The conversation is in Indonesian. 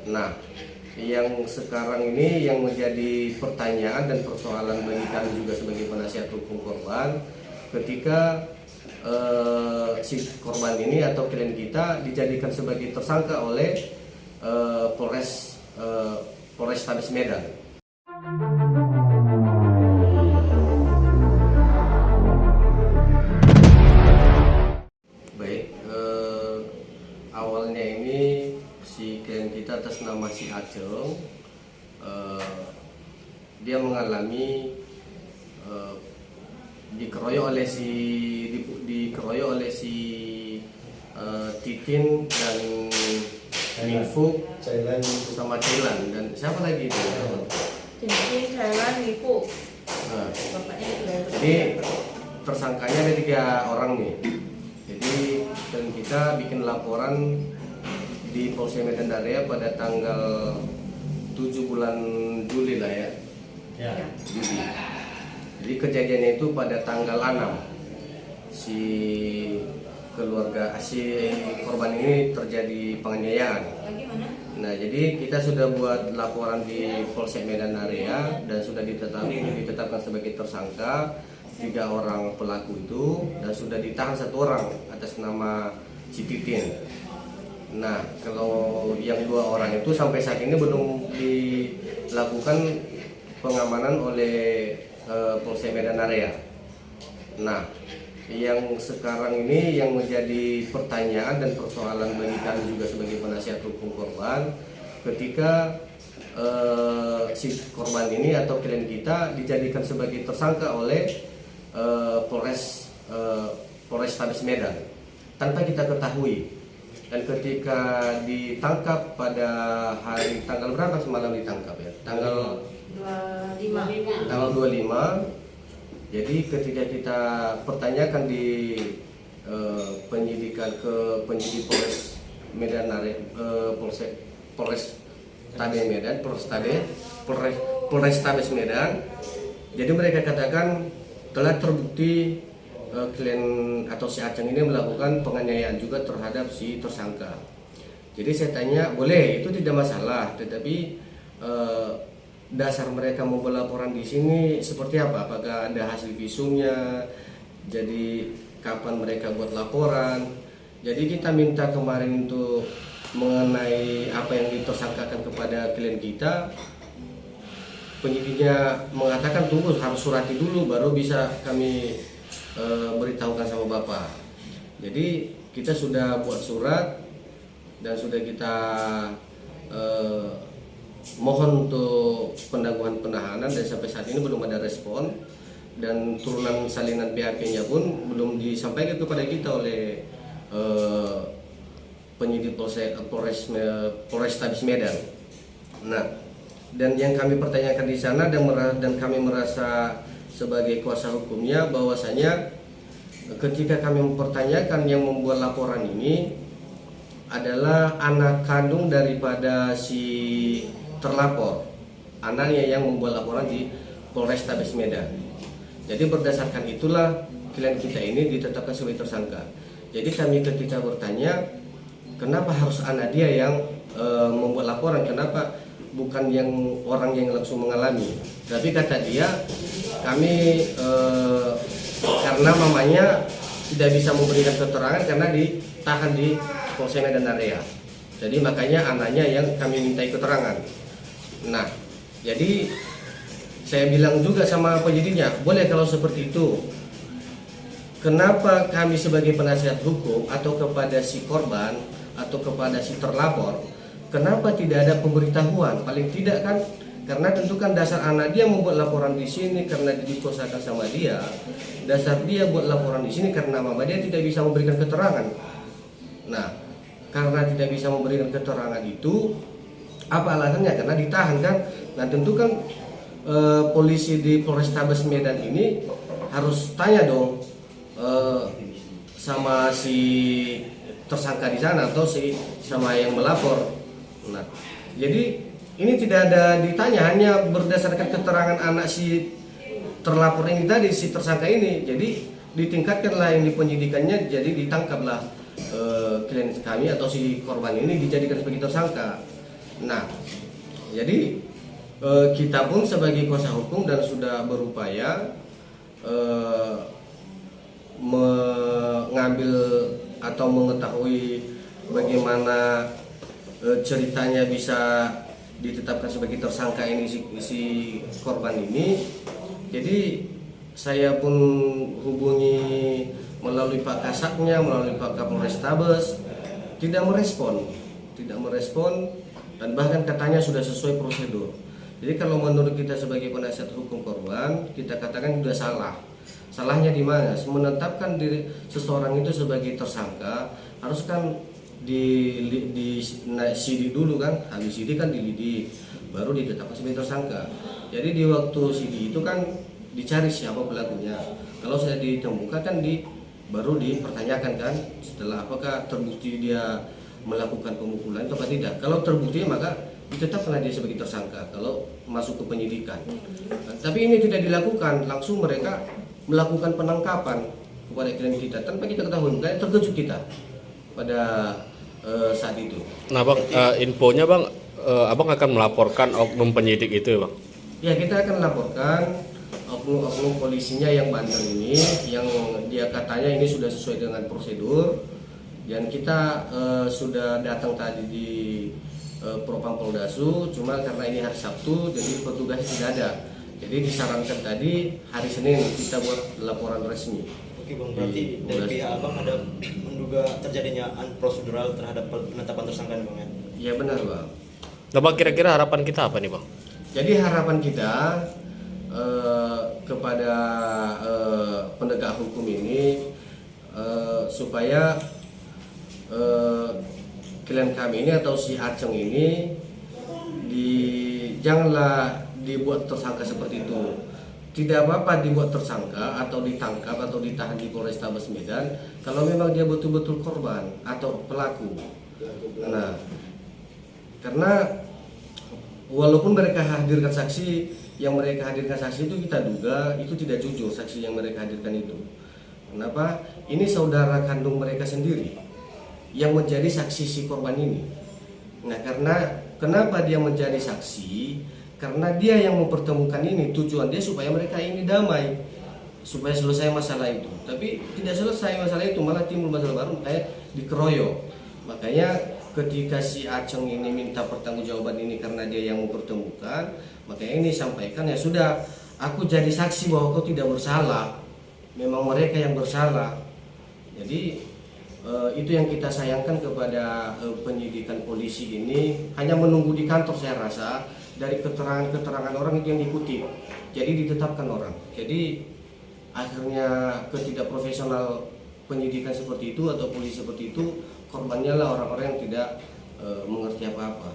Nah, yang sekarang ini yang menjadi pertanyaan dan persoalan bagi kami juga sebagai penasihat hukum korban, ketika si korban ini atau klien kita dijadikan sebagai tersangka oleh Polrestabes Medan. Baik, awalnya ini si klien kita atas nama si Aceng, dia mengalami dikeroyok oleh si Titin dan Minfu sama Thailand, dan siapa lagi itu? Titin, Thailand, Minfu. Nah, Bapaknya itu. jadi tersangkanya ada 3 orang nih. Jadi dan kita bikin laporan di Polsek Medan Area pada tanggal 7 bulan Juli lah ya. Juli. Jadi kejadiannya itu pada tanggal 6. Si korban ini terjadi penganiayaan. Nah, jadi kita sudah buat laporan di Polsek Medan Area dan sudah ditetapkan sebagai tersangka 3 orang pelaku itu, dan sudah ditahan 1 orang atas nama si Titin. Nah, kalau yang 2 orang itu sampai saat ini belum dilakukan pengamanan oleh Polsek Medan Area. Nah, yang sekarang ini yang menjadi pertanyaan dan persoalan bagi kami juga sebagai penasihat hukum korban, ketika si korban ini atau klien kita dijadikan sebagai tersangka oleh Polrestabes Medan tanpa kita ketahui. Dan ketika ditangkap pada hari tanggal berapa semalam ditangkap ya? Tanggal 25. Jadi ketika kita pertanyakan di penyidik Polres Medan Area, Polrestabes Medan. Jadi mereka katakan telah terbukti klien atau si Aceng ini melakukan penganiayaan juga terhadap si tersangka. Jadi saya tanya, boleh, itu tidak masalah, tetapi dasar mereka membuat laporan di sini seperti apa? Apakah ada hasil visumnya? Jadi kapan mereka buat laporan? Jadi kita minta kemarin untuk mengenai apa yang ditersangkakan kepada klien kita. Penyidiknya mengatakan tunggu harus surati dulu baru bisa kami beritahukan sama Bapak. Jadi kita sudah buat surat dan sudah kita mohon untuk penangguhan penahanan, dan sampai saat ini belum ada respon, dan turunan salinan BAP-nya pun belum disampaikan kepada kita oleh penyidik Polrestabes Medan. Nah, dan yang kami pertanyakan di sana dan kami merasa sebagai kuasa hukumnya bahwasanya ketika kami mempertanyakan yang membuat laporan ini adalah anak kandung daripada si terlapor, anaknya yang membuat laporan di Polrestabes Medan. Jadi berdasarkan itulah klien kita ini ditetapkan sebagai tersangka. Jadi kami ketika bertanya kenapa harus anak dia yang membuat laporan, kenapa bukan yang orang yang langsung mengalami. Tapi kata dia kami karena mamanya tidak bisa memberikan keterangan karena ditahan di Polsek Medan Area. Jadi makanya anaknya yang kami mintai keterangan. Nah, jadi saya bilang juga sama penyidiknya, boleh kalau seperti itu. Kenapa kami sebagai penasihat hukum atau kepada si korban atau kepada si terlapor, kenapa tidak ada pemberitahuan? Paling tidak kan, karena tentu kan dasar anak dia membuat laporan di sini karena dikosakan sama dia. Dasar dia buat laporan di sini karena mama dia tidak bisa memberikan keterangan. Nah, karena tidak bisa memberikan keterangan itu, apa alasannya? Karena ditahan kan. Nah tentu kan polisi di Polrestabes Medan ini harus tanya dong sama si tersangka di sana atau sama yang melapor. Nah, jadi ini tidak ada ditanya, hanya berdasarkan keterangan anak si terlapor ini tadi, si tersangka ini. Jadi ditingkatkanlah yang di penyidikannya, jadi ditangkaplah klien kami atau si korban ini dijadikan sebagai tersangka. Nah, jadi kita pun sebagai kuasa hukum dan sudah berupaya mengambil atau mengetahui bagaimana ceritanya bisa ditetapkan sebagai tersangka ini si korban ini. Jadi saya pun hubungi melalui Pak Kasatnya, melalui Pak Kapolrestabes, tidak merespon dan bahkan katanya sudah sesuai prosedur. Jadi kalau menurut kita sebagai penasihat hukum korban, kita katakan sudah salah. Salahnya di mana? Menetapkan diri seseorang itu sebagai tersangka harus kan di sidik dulu kan, habis sidik kan dilidik, baru ditetapkan sebagai tersangka. Jadi di waktu sidik itu kan dicari siapa pelakunya. Kalau sudah ditemukan kan baru dipertanyakan kan, setelah apakah terbukti dia melakukan pemukulan atau tidak. Kalau terbukti maka ditetapkan dia sebagai tersangka kalau masuk ke penyidikan. Tapi ini tidak dilakukan, langsung mereka melakukan penangkapan kepada klien kita tanpa kita ketahui. Makanya terkejut kita pada saat itu. Nah bang, infonya bang, abang akan melaporkan oknum penyidik itu ya bang? Ya, kita akan laporkan oknum polisinya yang bandel ini, yang dia katanya ini sudah sesuai dengan prosedur. Dan kita sudah datang tadi di Propam Poldasu, cuma karena ini hari Sabtu jadi petugas tidak ada. Jadi disarankan tadi hari Senin kita buat laporan resmi. Oke bang, berarti dari pihak abang ada menduga terjadinya prosedural terhadap penetapan tersangka nih bang ya? Ya benar bang. Nah bang, kira-kira harapan kita apa nih bang? Jadi harapan kita kepada penegak hukum ini supaya klien kami ini atau si Aceng ini janganlah dibuat tersangka seperti itu. Tidak apa-apa dibuat tersangka atau ditangkap atau ditahan di Polrestabes Medan kalau memang dia betul-betul korban atau pelaku. Nah, karena walaupun mereka hadirkan saksi, yang mereka hadirkan saksi itu kita duga itu tidak jujur saksi yang mereka hadirkan itu. Kenapa? Ini saudara kandung mereka sendiri yang menjadi saksi si korban ini. Nah, karena kenapa dia menjadi saksi? Karena dia yang mempertemukan ini, tujuan dia supaya mereka ini damai, supaya selesai masalah itu. Tapi tidak selesai masalah itu, malah timbul masalah baru, makanya dikeroyok. Makanya ketika si Aceng ini minta pertanggungjawaban ini karena dia yang mempertemukan, makanya ini sampaikan ya sudah, aku jadi saksi bahwa kau tidak bersalah, memang mereka yang bersalah. Jadi itu yang kita sayangkan kepada penyidikan polisi ini, hanya menunggu di kantor saya rasa. Dari keterangan orang itu yang dikutip, jadi ditetapkan orang. Jadi akhirnya ketidakprofesional penyidikan seperti itu atau polisi seperti itu, korbannya lah orang-orang yang tidak mengerti apa-apa.